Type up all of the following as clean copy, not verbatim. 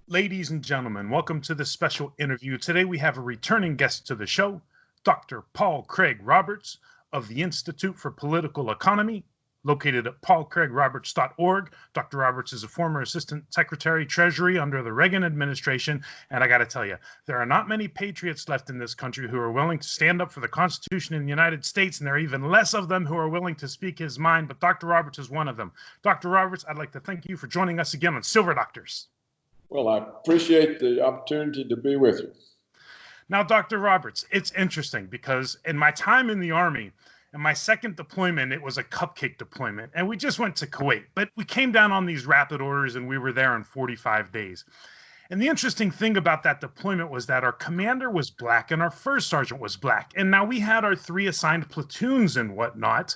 Ladies and gentlemen, welcome to this special interview. Today we have a returning guest to the show, Dr. Paul Craig Roberts of the Institute for Political Economy, located at paulcraigroberts.org. Dr. Roberts is a former Assistant Secretary Treasury under the Reagan administration, and I got to tell you, there are not many patriots left in this country who are willing to stand up for the Constitution in the United States, and there are even less of them who are willing to speak his mind, but Dr. Roberts is one of them. Dr. Roberts, I'd like to thank you for joining us again on Silver Doctors. Well, I appreciate the opportunity to be with you. Now, Dr. Roberts, it's interesting because in my time in the Army, in my second deployment, it was a cupcake deployment, and we just went to Kuwait. But we came down on these rapid orders, and we were there in 45 days. And the interesting thing about that deployment was that our commander was black and our first sergeant was black. And now we had our 3 assigned platoons and whatnot.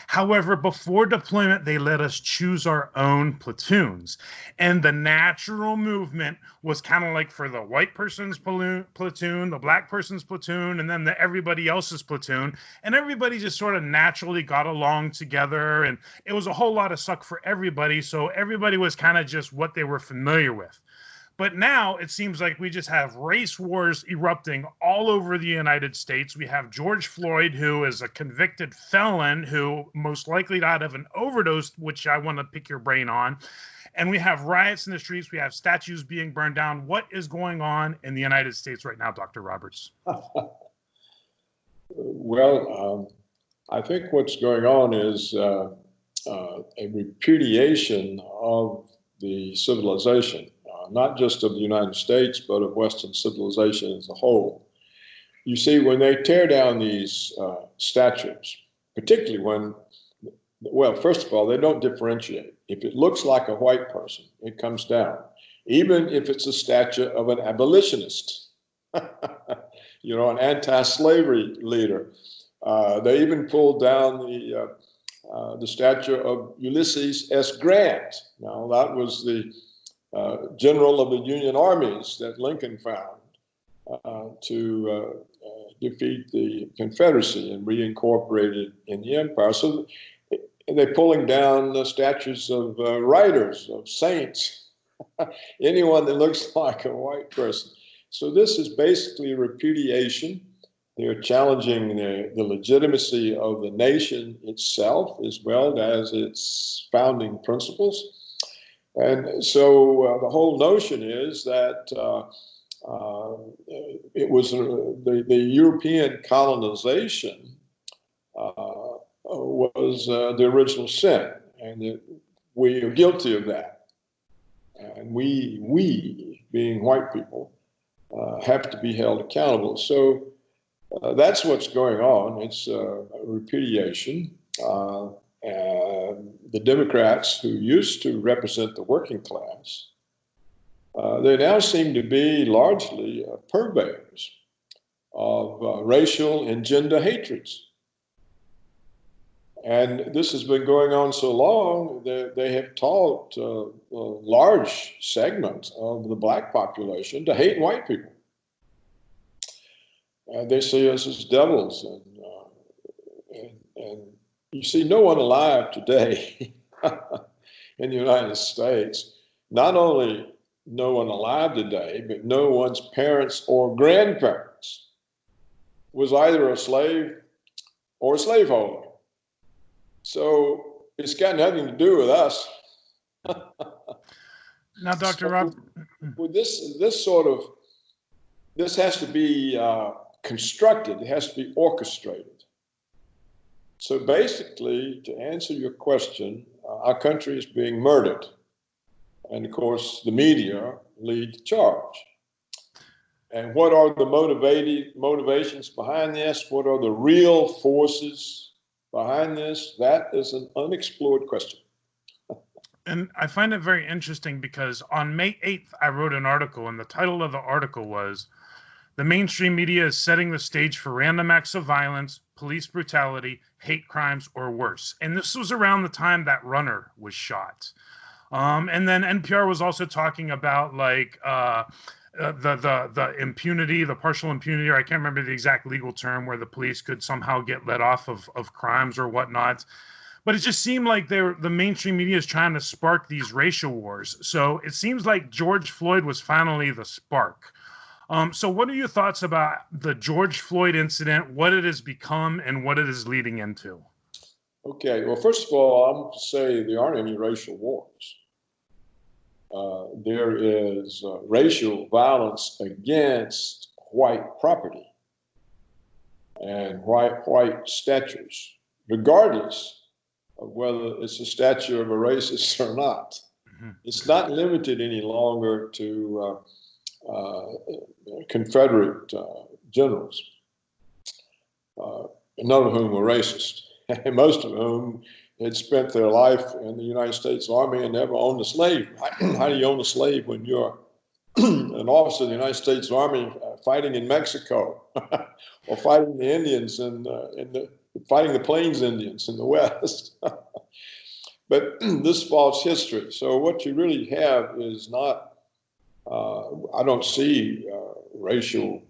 However, before deployment, they let us choose our own platoons. And the natural movement was kind of like for the white person's platoon, the black person's platoon, and then everybody else's platoon. And everybody just sort of naturally got along together. And it was a whole lot of suck for everybody. So everybody was kind of just what they were familiar with. But now it seems like we just have race wars erupting all over the United States. We have George Floyd, who is a convicted felon who most likely died of an overdose, which I want to pick your brain on. And we have riots in the streets. We have statues being burned down. What is going on in the United States right now, Dr. Roberts? Well, I think what's going on is a repudiation of the civilization. Not just of the United States, but of Western civilization as a whole. You see, when they tear down these statues, particularly when, well, first of all, they don't differentiate. If it looks like a white person, it comes down. Even if it's a statue of an abolitionist, an anti-slavery leader. They even pulled down the statue of Ulysses S. Grant. Now, that was the general of the Union armies that Lincoln found to defeat the Confederacy and reincorporate it in the empire. So they're pulling down the statues of writers, of saints, anyone that looks like a white person. So this is basically repudiation. They're challenging the legitimacy of the nation itself as well as its founding principles. And so the whole notion is that it was the European colonization was the original sin, and that we are guilty of that. And we being white people, have to be held accountable. So that's what's going on. It's repudiation. The Democrats, who used to represent the working class, they now seem to be largely purveyors of racial and gender hatreds. And this has been going on so long that they have taught large segments of the black population to hate white people. They see us as devils, and you see no one alive today in the United States, not only no one alive today, but no one's parents or grandparents was either a slave or a slaveholder. So it's got nothing to do with us. Now, Dr. Rob, with this has to be constructed. It has to be orchestrated. So basically, to answer your question, our country is being murdered. And of course, the media lead the charge. And what are the motivations behind this? What are the real forces behind this? That is an unexplored question. And I find it very interesting because on May 8th, I wrote an article, and the title of the article was, "The mainstream media is setting the stage for random acts of violence, police brutality, hate crimes, or worse." And this was around the time that runner was shot. And then NPR was also talking about like the impunity, the partial impunity, or I can't remember the exact legal term, where the police could somehow get let off of crimes or whatnot. But it just seemed like the mainstream media is trying to spark these racial wars. So it seems like George Floyd was finally the spark. So what are your thoughts about the George Floyd incident, what it has become, and what it is leading into? Okay, well, first of all, I'm going to say there aren't any racial wars. There is racial violence against white property and white statues, regardless of whether it's a statue of a racist or not. Mm-hmm. It's not limited any longer to Confederate generals, none of whom were racist, and most of whom had spent their life in the United States Army and never owned a slave. How do you own a slave when you're an officer of the United States Army fighting in Mexico or fighting the Indians and fighting the Plains Indians in the West? But this false history. So what you really have is not, I don't see racial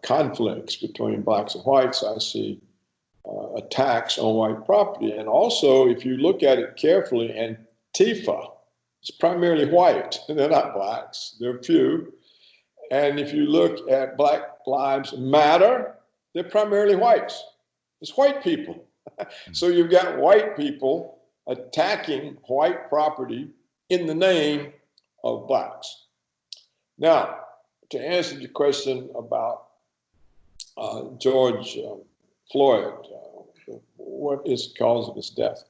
conflicts between blacks and whites. I see attacks on white property. And also, if you look at it carefully, Antifa is primarily white. They're not blacks, they're few. And if you look at Black Lives Matter, they're primarily whites. It's white people. So you've got white people attacking white property in the name of blacks. Now, to answer your question about George Floyd, what is the cause of his death?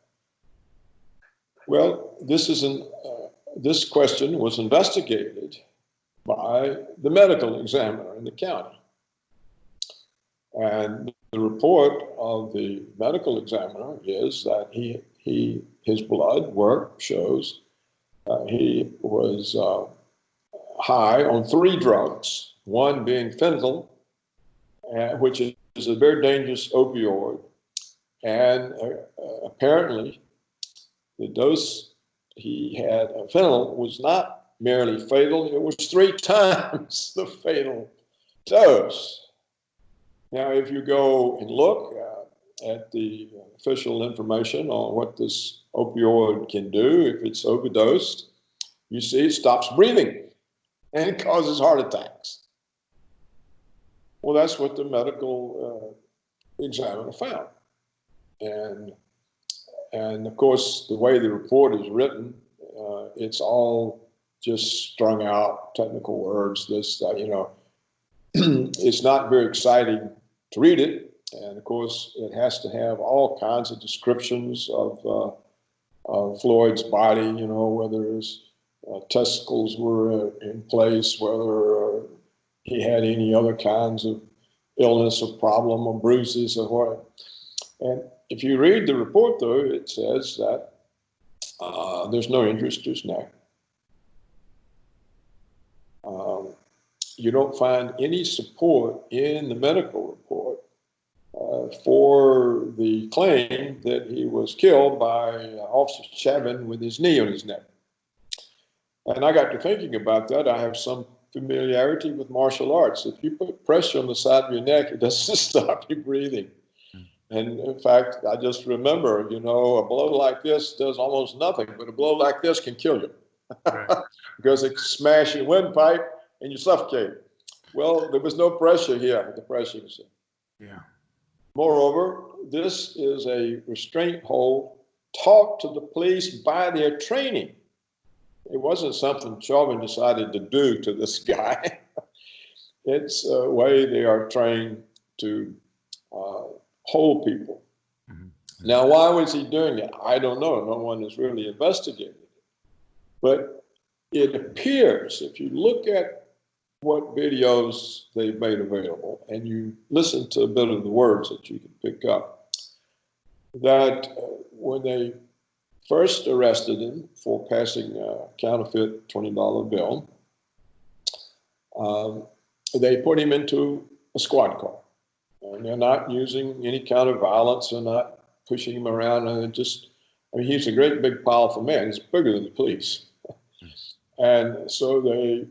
Well, this question was investigated by the medical examiner in the county. And the report of the medical examiner is that his blood work shows he was high on 3 drugs, one being fentanyl, which is a very dangerous opioid. And apparently, the dose he had of fentanyl was not merely fatal, it was 3 times the fatal dose. Now, if you go and look at the official information on what this opioid can do, if it's overdosed, you see it stops breathing and it causes heart attacks. Well, that's what the medical examiner found. And of course, the way the report is written, it's all just strung out technical words, this, that, you know. It's not very exciting to read it. And of course, it has to have all kinds of descriptions of Floyd's body, you know, whether his testicles were in place, whether he had any other kinds of illness or problem or bruises or what. And if you read the report, though, it says that there's no injuries to his neck. You don't find any support in the medical report for the claim that he was killed by Officer Chavin with his knee on his neck. And I got to thinking about that. I have some familiarity with martial arts. If you put pressure on the side of your neck, it doesn't stop you breathing. And in fact, I just remember, you know, a blow like this does almost nothing, but a blow like this can kill you. Right. Because it smashes your windpipe and you suffocate. Well, there was no pressure here, the pressure was here. Yeah. Moreover, this is a restraint hold taught to the police by their training. It wasn't something Chauvin decided to do to this guy. It's a way they are trained to hold people. Mm-hmm. Now, why was he doing it? I don't know. No one has really investigated it. But it appears, if you look at what videos they've made available and you listen to a bit of the words that you can pick up, that when they first arrested him for passing a counterfeit $20 bill, they put him into a squad car. And they're not using any kind of violence. They're not pushing him around. And he's a great, big, powerful man. He's bigger than the police. And so they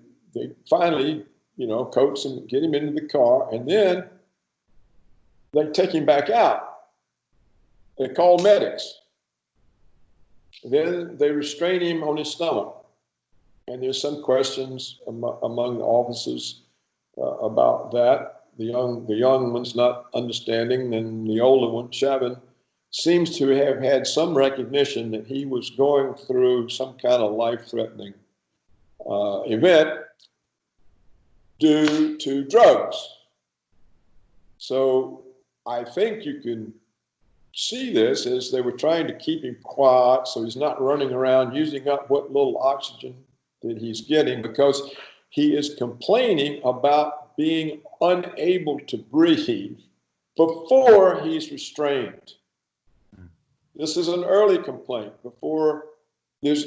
finally, you know, coax him, get him into the car, and then they take him back out. They call medics. Then they restrain him on his stomach. And there's some questions among the officers about that. The young one's not understanding, and the older one, Chauvin, seems to have had some recognition that he was going through some kind of life-threatening event due to drugs. So I think you can see this as they were trying to keep him quiet so he's not running around using up what little oxygen that he's getting, because he is complaining about being unable to breathe before he's restrained. This is an early complaint before he's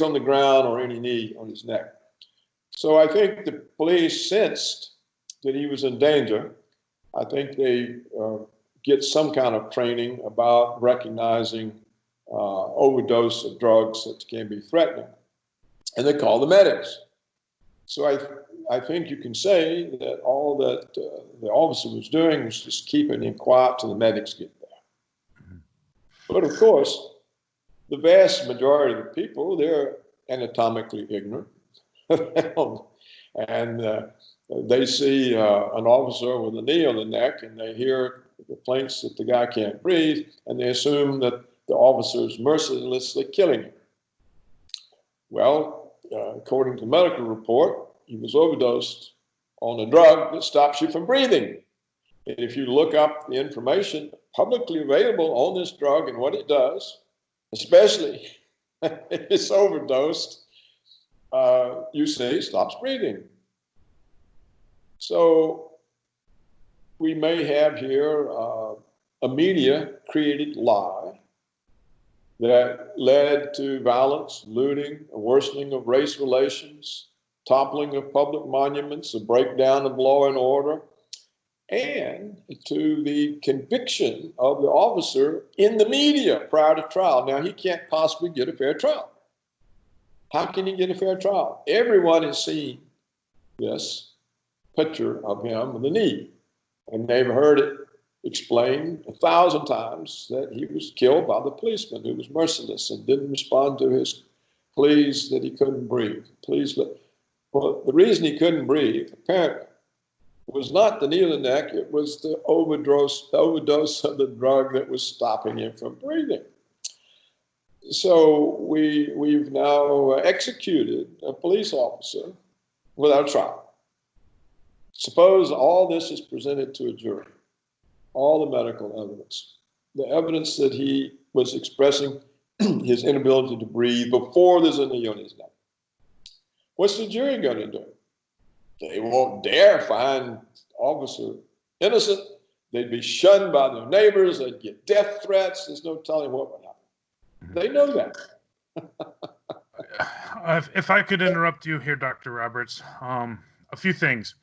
on the ground or any knee on his neck. So I think the police sensed that he was in danger. I think they get some kind of training about recognizing overdose of drugs that can be threatening. And they call the medics. So I think you can say that all that the officer was doing was just keeping him quiet till the medics get there. But of course, the vast majority of the people, they're anatomically ignorant. And they see an officer with a knee on the neck, and they hear complaints that the guy can't breathe, and they assume that the officer is mercilessly killing him. Well, according to the medical report, he was overdosed on a drug that stops you from breathing. And if you look up the information publicly available on this drug and what it does, especially if it's overdosed, you say stops breathing. So we may have here a media-created lie that led to violence, looting, a worsening of race relations, toppling of public monuments, a breakdown of law and order, and to the conviction of the officer in the media prior to trial. Now, he can't possibly get a fair trial. How can he get a fair trial? Everyone has seen this picture of him with a knee, and they've heard it explained 1,000 times that he was killed by the policeman who was merciless and didn't respond to his pleas that he couldn't breathe. Well, the reason he couldn't breathe, apparently, was not the knee in the neck, it was the overdose of the drug that was stopping him from breathing. So we've now executed a police officer without trial. Suppose all this is presented to a jury, all the medical evidence, the evidence that he was expressing his inability to breathe before there's a knee on his neck. What's the jury going to do? They won't dare find officer innocent. They'd be shunned by their neighbors. They'd get death threats. There's no telling what would happen. They know that. If I could interrupt you here, Dr. Roberts, a few things.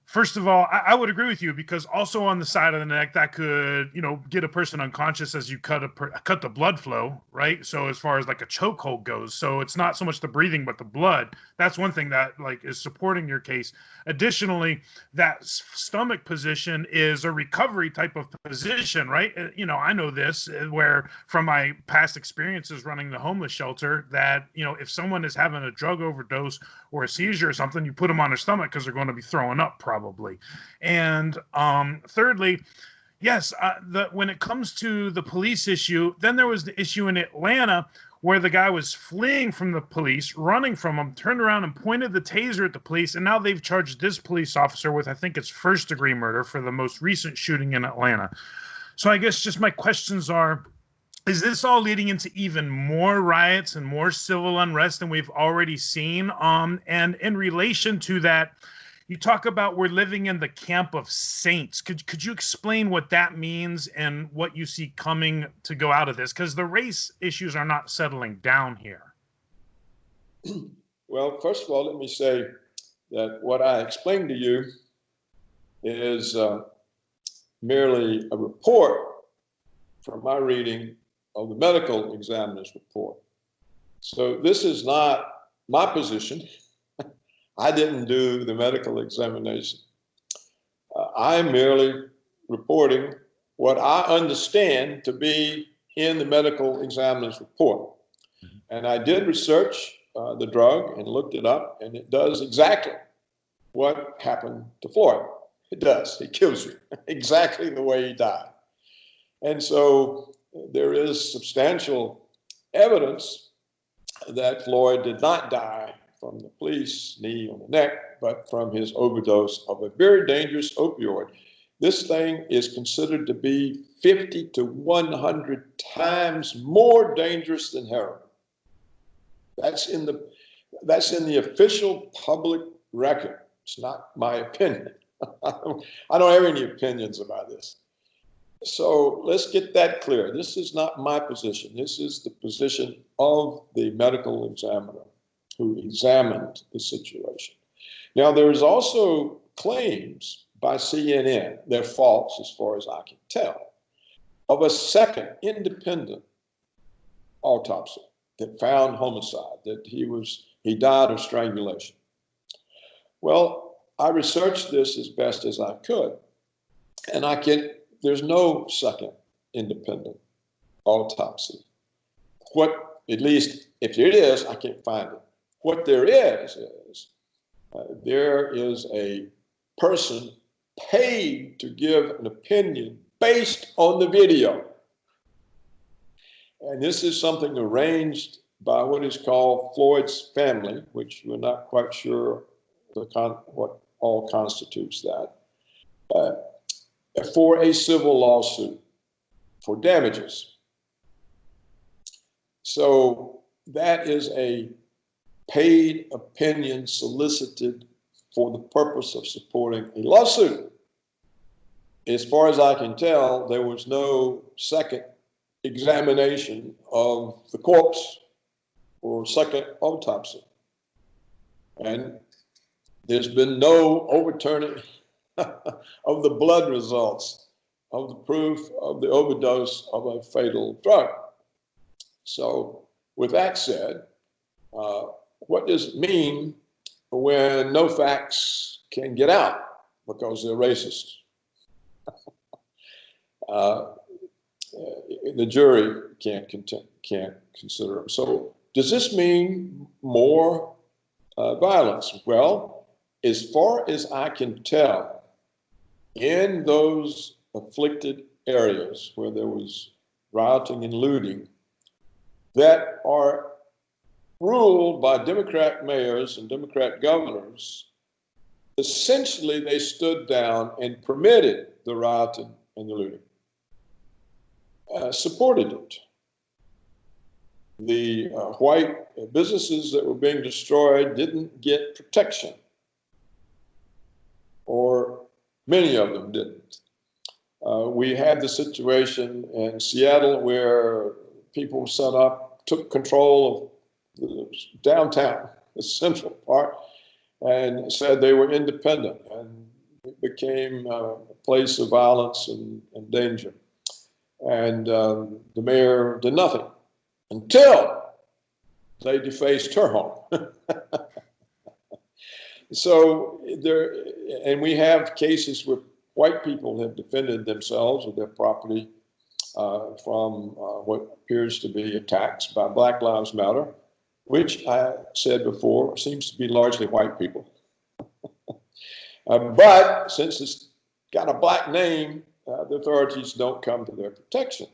First of all, I would agree with you, because also on the side of the neck, that could, get a person unconscious as you cut the blood flow, right? So as far as like a chokehold goes, so it's not so much the breathing, but the blood. That's one thing that is supporting your case. Additionally, that stomach position is a recovery type of position, right? I know this where from my past experiences running the homeless shelter that, if someone is having a drug overdose or a seizure or something, you put them on their stomach because they're going to be throwing up probably. And thirdly, yes, when it comes to the police issue, then there was the issue in Atlanta where the guy was fleeing from the police, running from them, turned around and pointed the taser at the police, and now they've charged this police officer with, I think it's first-degree murder for the most recent shooting in Atlanta. So I guess just my questions are, is this all leading into even more riots and more civil unrest than we've already seen? And in relation to that, you talk about we're living in the camp of saints. Could you explain what that means and what you see coming to go out of this? Because the race issues are not settling down here. Well, first of all, let me say that what I explained to you is merely a report from my reading of the medical examiner's report. So this is not my position. I didn't do the medical examination. I'm merely reporting what I understand to be in the medical examiner's report. And I did research the drug and looked it up, and it does exactly what happened to Floyd. It does. It kills you exactly the way he died. And so there is substantial evidence that Floyd did not die from the police knee on the neck, but from his overdose of a very dangerous opioid. This thing is considered to be 50 to 100 times more dangerous than heroin. That's in the official public record. It's not my opinion. I don't have any opinions about this. So let's get that clear. This is not my position. This is the position of the medical examiner who examined the situation. Now, there's also claims by CNN, they're false as far as I can tell, of a second independent autopsy that found homicide, that he died of strangulation. Well, I researched this as best as I could, and there's no second independent autopsy. At least if it is, I can't find it. What there is there is a person paid to give an opinion based on the video. And this is something arranged by what is called Floyd's family, which we're not quite sure what all constitutes that, for a civil lawsuit for damages. So that is a paid opinion solicited for the purpose of supporting a lawsuit. As far as I can tell, there was no second examination of the corpse or second autopsy. And there's been no overturning of the blood results of the proof of the overdose of a fatal drug. So with that said, what does it mean when no facts can get out because they're racist? The jury can't consider them. So does this mean more violence? Well, as far as I can tell, in those afflicted areas where there was rioting and looting that are ruled by Democrat mayors and Democrat governors, essentially they stood down and permitted the rioting and the looting, supported it. The white businesses that were being destroyed didn't get protection, or many of them didn't. We had the situation in Seattle where people took control of the downtown, the central part, and said they were independent, and it became a place of violence and danger. And the mayor did nothing until they defaced her home. So and we have cases where white people have defended themselves or their property from what appears to be attacks by Black Lives Matter, which I said before seems to be largely white people. But since it's got a black name, the authorities don't come to their protection.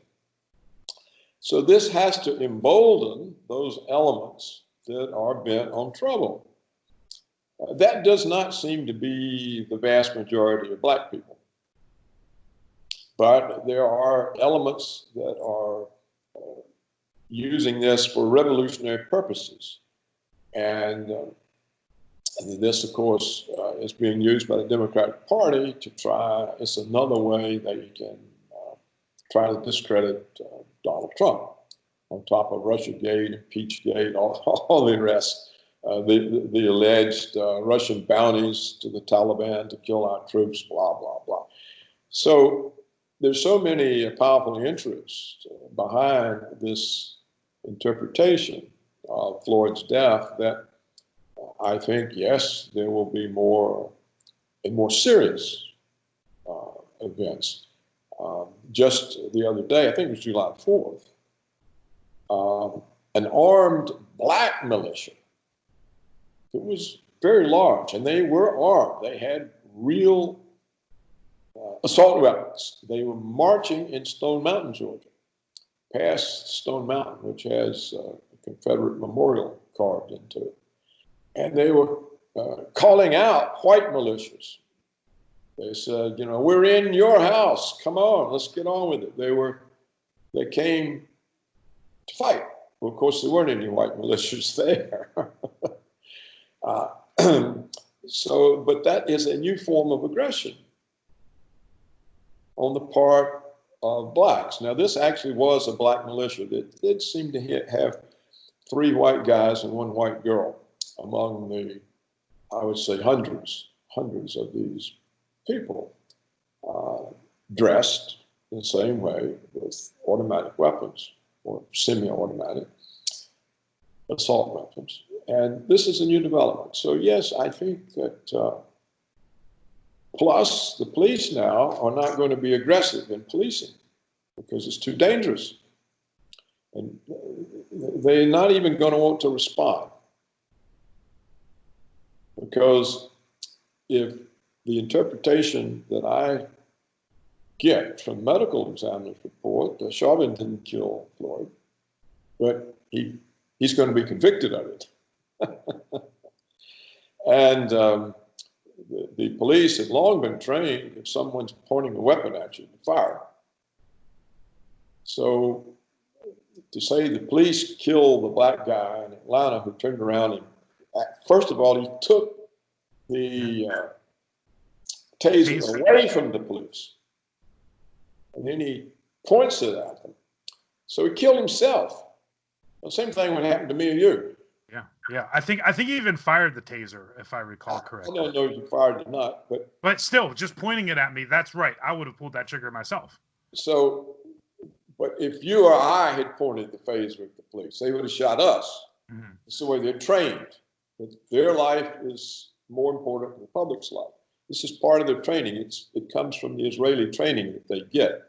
So this has to embolden those elements that are bent on trouble. That does not seem to be the vast majority of black people. But there are elements that are using this for revolutionary purposes. And this, of course, is being used by the Democratic Party to it's another way they can try to discredit Donald Trump, on top of Russiagate, Impeachgate, all the rest. The alleged Russian bounties to the Taliban to kill our troops, blah, blah, blah. So there's so many powerful interests behind this interpretation of Floyd's death that I think, yes, there will be more serious events. Just the other day, I think it was July 4th, an armed black militia. It was very large, and they were armed. They had real assault weapons. They were marching in Stone Mountain, Georgia, past Stone Mountain, which has a Confederate memorial carved into it. And they were calling out white militias. They said, you know, we're in your house. Come on, let's get on with it. They came to fight. Well, of course, there weren't any white militias there. But that is a new form of aggression on the part of blacks. Now, this actually was a black militia that did seem to have 3 white guys and 1 white girl among the, I would say, hundreds of these people dressed in the same way with automatic weapons or semi-automatic assault weapons. And this is a new development. So yes, I think that plus the police now are not going to be aggressive in policing because it's too dangerous. And they're not even going to want to respond. Because if the interpretation that I get from medical examiner's report, Chauvin didn't kill Floyd, but he's going to be convicted of it. And the police have long been trained, if someone's pointing a weapon at you, to fire. So to say the police killed the black guy in Atlanta who turned around and, first of all, he took the taser away from the police. And then he points it at them. So he killed himself. The same thing would happen to me or you. Yeah. I think he even fired the taser, if I recall correctly. I don't know if he fired it or not, but still, just pointing it at me, that's right. I would have pulled that trigger myself. So, but if you or I had pointed the phaser at the police, they would have shot us. Mm-hmm. It's the way they're trained. Their life is more important than the public's life. This is part of their training. It comes from the Israeli training that they get.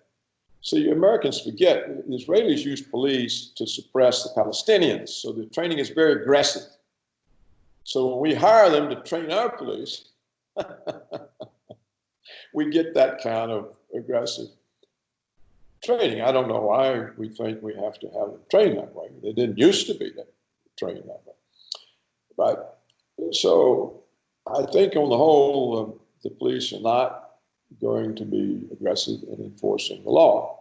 See, Americans forget, the Israelis use police to suppress the Palestinians, so the training is very aggressive. So when we hire them to train our police, we get that kind of aggressive training. I don't know why we think we have to have them trained that way. They didn't used to be trained that way. But so I think on the whole, the police are not going to be aggressive in enforcing the law.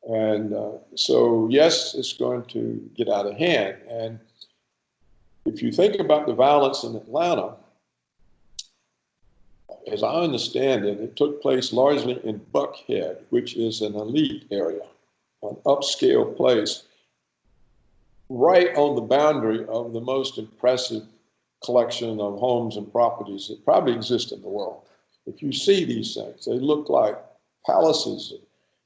And so, yes, it's going to get out of hand. And if you think about the violence in Atlanta, as I understand it, it took place largely in Buckhead, which is an elite area, an upscale place, right on the boundary of the most impressive collection of homes and properties that probably exist in the world. If you see these things, they look like palaces,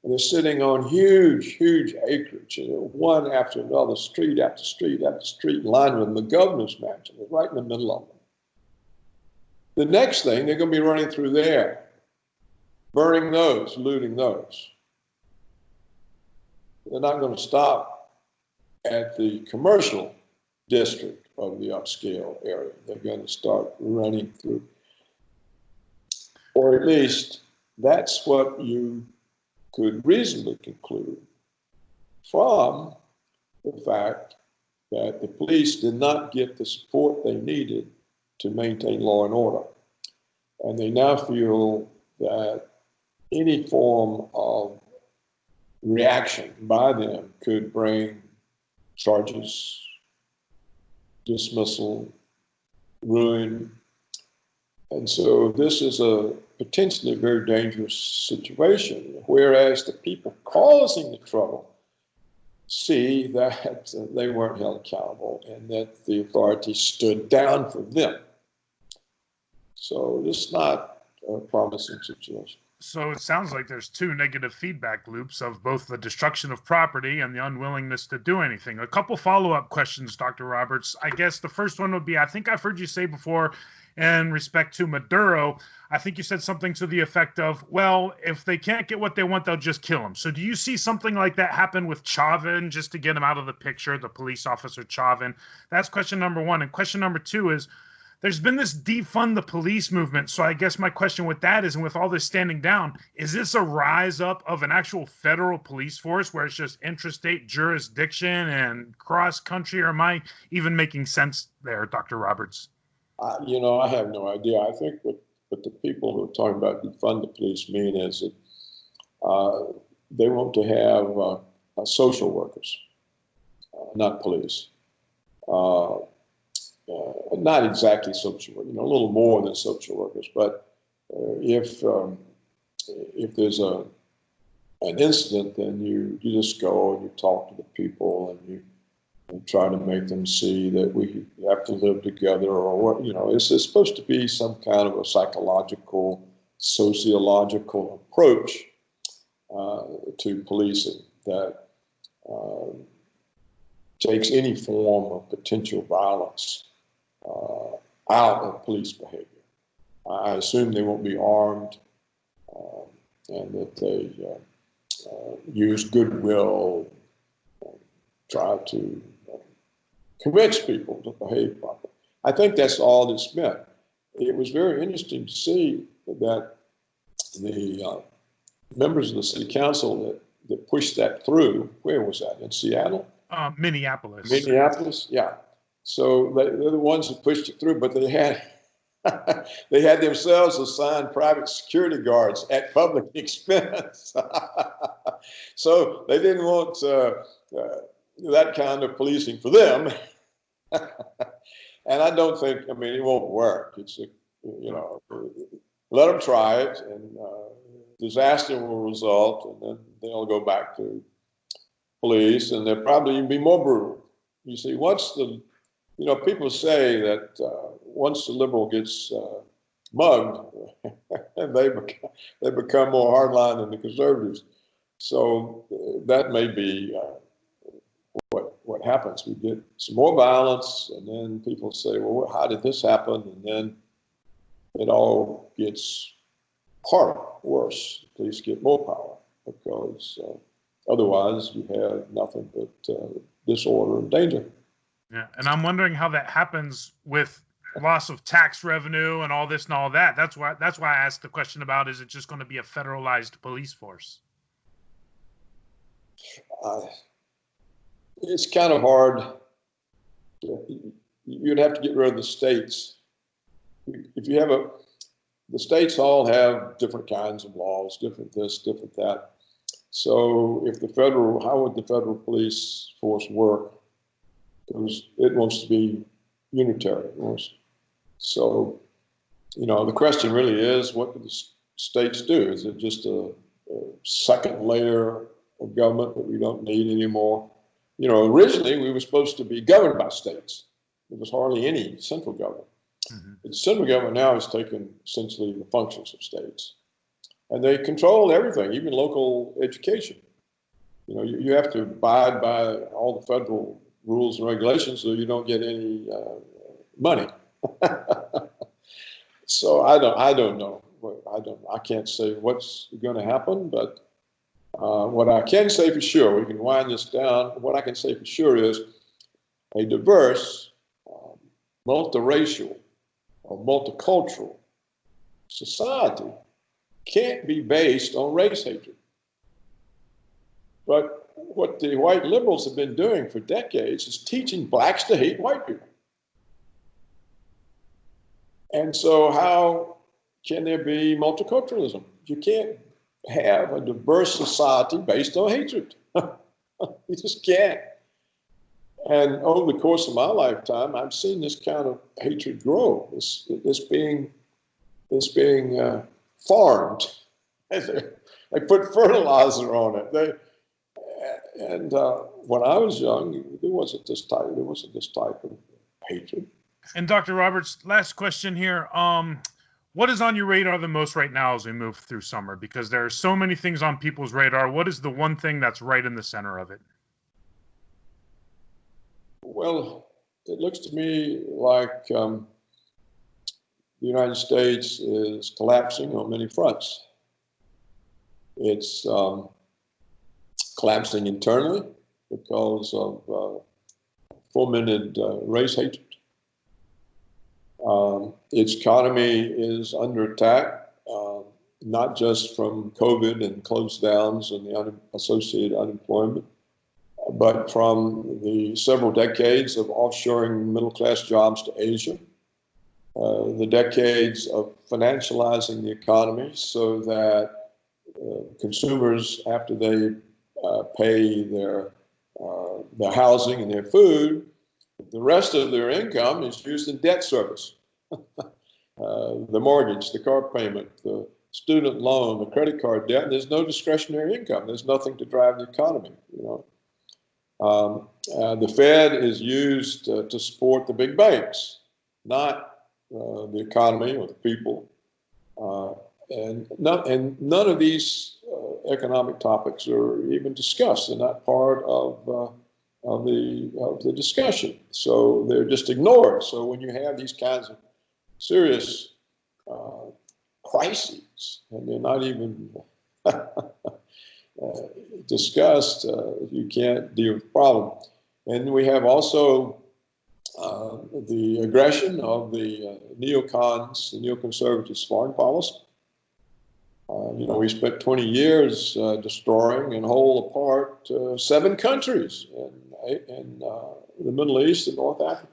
and they're sitting on huge, huge acreage, one after another, street after street after street, lined with the governor's mansion, right in the middle of them. The next thing, they're going to be running through there, burning those, looting those. They're not going to stop at the commercial district of the upscale area. They're going to start running through. Or at least that's what you could reasonably conclude from the fact that the police did not get the support they needed to maintain law and order. And they now feel that any form of reaction by them could bring charges, dismissal, ruin. And so this is a potentially very dangerous situation, whereas the people causing the trouble see that they weren't held accountable and that the authorities stood down for them. So this is not a promising situation. So it sounds like there's two negative feedback loops of both the destruction of property and the unwillingness to do anything. A couple follow-up questions, Dr. Roberts. I guess the first one would be, I think I've heard you say before in respect to Maduro, I think you said something to the effect of, well, if they can't get what they want, they'll just kill him. So do you see something like that happen with Chauvin just to get him out of the picture, the police officer Chauvin? That's question number one. And question number two is, there's been this defund the police movement. So I guess my question with that is, and with all this standing down, is this a rise up of an actual federal police force where it's just interstate jurisdiction and cross country? Or am I even making sense there, Dr. Roberts? I have no idea. I think what the people who are talking about defund the police mean is that they want to have social workers, not police. Not exactly social work, a little more than social workers. But if there's an incident, then you just go and you talk to the people and you try to make them see that we have to live together, or what, it's supposed to be some kind of a psychological, sociological approach to policing that takes any form of potential violence out of police behavior. I assume they won't be armed, and that they use goodwill, try to convince people to behave properly. I think that's all this meant. It was very interesting to see that the members of the city council that pushed that through, where was that, in Seattle? Minneapolis. Minneapolis, yeah. So they're the ones that pushed it through, but they had they had themselves assigned private security guards at public expense. So they didn't want that kind of policing for them. And I don't think, it won't work. It's let them try it, and disaster will result, and then they'll go back to police, and they'll probably even be more brutal. You see, people say that once the liberal gets mugged, they become more hardline than the conservatives. So that may be what happens. We get some more violence, and then people say, well, how did this happen? And then it all gets harder, worse. Police get more power, because otherwise you have nothing but disorder and danger. Yeah, and I'm wondering how that happens with loss of tax revenue and all this and all that. That's why I asked the question about, is it just going to be a federalized police force? It's kind of hard. You'd have to get rid of the states. If you have the states all have different kinds of laws, different this, different that. So how would the federal police force work? Because it wants to be unitary. So, the question really is, what do the states do? Is it just a second layer of government that we don't need anymore? Originally we were supposed to be governed by states. There was hardly any central government. Mm-hmm. The central government now has taken essentially the functions of states, and they control everything, even local education. You have to abide by all the federal rules and regulations, so you don't get any money. So I don't know. I can't say what's going to happen, but what I can say for sure, we can wind this down. What I can say for sure is a diverse, multiracial, or multicultural society can't be based on race hatred. But what the white liberals have been doing for decades is teaching blacks to hate white people. And so how can there be multiculturalism? You can't have a diverse society based on hatred. You just can't. And over the course of my lifetime, I've seen this kind of hatred grow. It's being farmed. They put fertilizer on it. When I was young, there wasn't this type of hatred. And Dr. Roberts, last question here. What is on your radar the most right now as we move through summer? Because there are so many things on people's radar. What is the one thing that's right in the center of it? Well, it looks to me like the United States is collapsing on many fronts. It's collapsing internally because of fomented race hatred. Its economy is under attack, not just from COVID and close downs and the associated unemployment, but from the several decades of offshoring middle-class jobs to Asia, the decades of financializing the economy so that consumers, after they pay their housing and their food, the rest of their income is used in debt service. The mortgage, the car payment, the student loan, the credit card debt, and there's no discretionary income. There's nothing to drive the economy, the Fed is used to support the big banks, not the economy or the people. And none of these economic topics are even discussed. They're not part of the discussion. So they're just ignored. So when you have these kinds of serious crises, and they're not even discussed, you can't deal with the problem. And we have also the aggression of the neocons, the neoconservatives' foreign policy. We spent 20 years destroying and whole apart 7 countries in the Middle East and North Africa.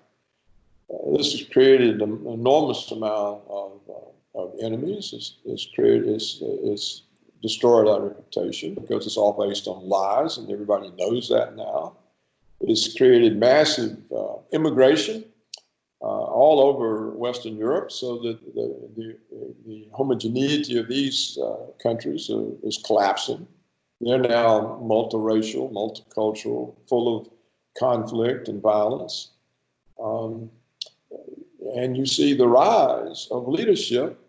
This has created an enormous amount of enemies. It's destroyed our reputation because it's all based on lies, and everybody knows that now. It's created massive immigration all over Western Europe, so that the homogeneity of these countries is collapsing. They're now multiracial, multicultural, full of conflict and violence. And you see the rise of leadership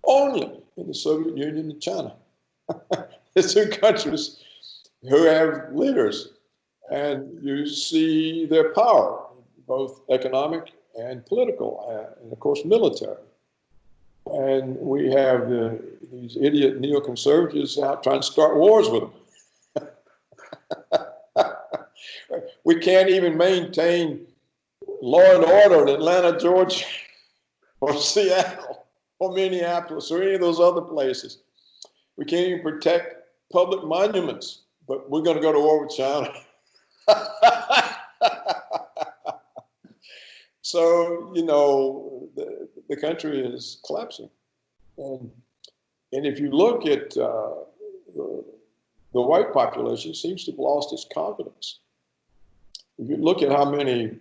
only in the Soviet Union and China. The 2 countries who have leaders, and you see their power, both economic and political, and of course military. And we have these idiot neoconservatives out trying to start wars with them. We can't even maintain law and order in Atlanta, Georgia, or Seattle, or Minneapolis, or any of those other places. We can't even protect public monuments, but we're going to go to war with China. So, the country is collapsing. And if you look at the white population, it seems to have lost its confidence. If you look at how many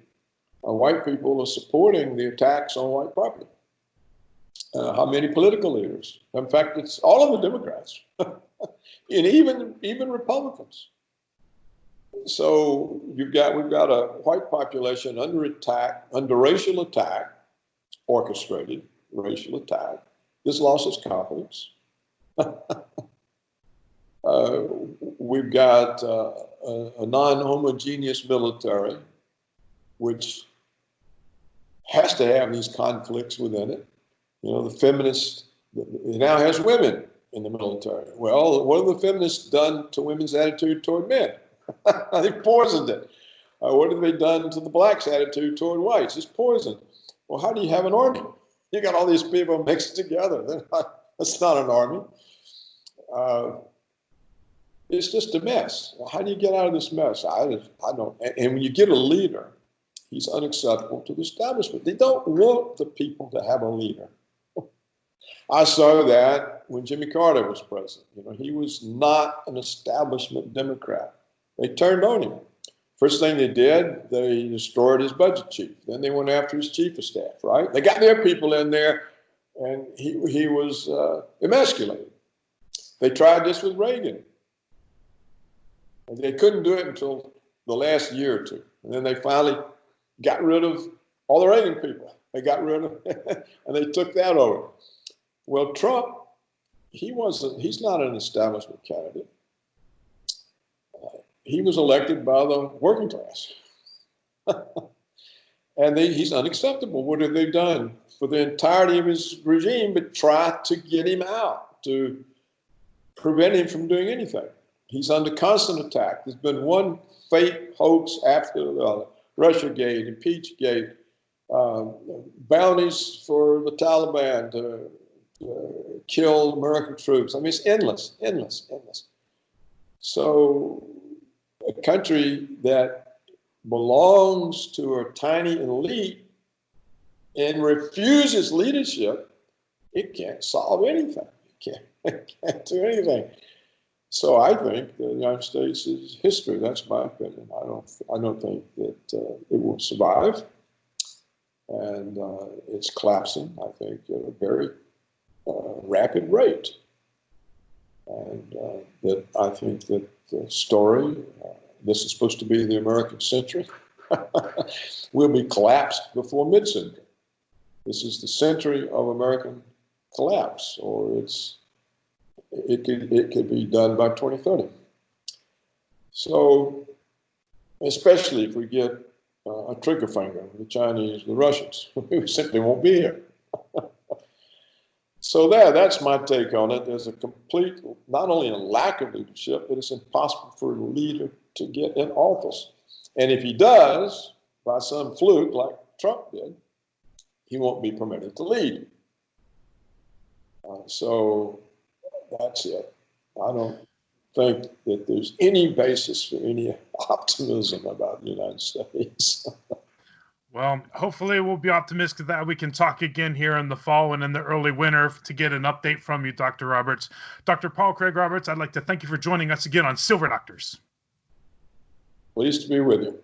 white people are supporting the attacks on white property, how many political leaders. In fact, it's all of the Democrats, and even Republicans. So we've got a white population under attack, under racial attack, orchestrated racial attack. This lost its confidence. We've got a non-homogeneous military, which has to have these conflicts within it. The feminists, it now has women in the military. Well, what have the feminists done to women's attitude toward men? They poisoned it. What have they done to the blacks' attitude toward whites? It's poisoned. Well, how do you have an army? You got all these people mixed together. That's not an army. It's just a mess. Well, how do you get out of this mess? I don't. And when you get a leader, he's unacceptable to the establishment. They don't want the people to have a leader. I saw that when Jimmy Carter was president. He was not an establishment Democrat. They turned on him. First thing they did, they destroyed his budget chief. Then they went after his chief of staff, right? They got their people in there, and he was emasculated. They tried this with Reagan. And they couldn't do it until the last year or 2. And then they finally got rid of all the Reagan people. They got rid of and they took that over. Well, Trump, he's not an establishment candidate. He was elected by the working class. And he's unacceptable. What have they done for the entirety of his regime but try to get him out, to prevent him from doing anything? He's under constant attack. There's been one fake hoax after Russiagate, Impeachgate, bounties for the Taliban to kill American troops. I mean, it's endless, endless, endless. So a country that belongs to a tiny elite and refuses leadership, it can't solve anything. It can't do anything. So I think the United States is history. That's my opinion. I don't think that it will survive, and it's collapsing, I think, at a very rapid rate. And that I think that the story, this is supposed to be the American century, will be collapsed before mid-century. This is the century of American collapse, or it could be done by 2030. So, especially if we get a trigger finger, the Chinese, the Russians, we simply won't be here. So that's my take on it. There's a complete, not only a lack of leadership, but it's impossible for a leader to get in office. And if he does, by some fluke like Trump did, he won't be permitted to lead. So that's it. I don't think that there's any basis for any optimism about the United States. Well, hopefully we'll be optimistic that we can talk again here in the fall and in the early winter to get an update from you, Dr. Roberts. Dr. Paul Craig Roberts, I'd like to thank you for joining us again on Silver Doctors. Pleased to be with you.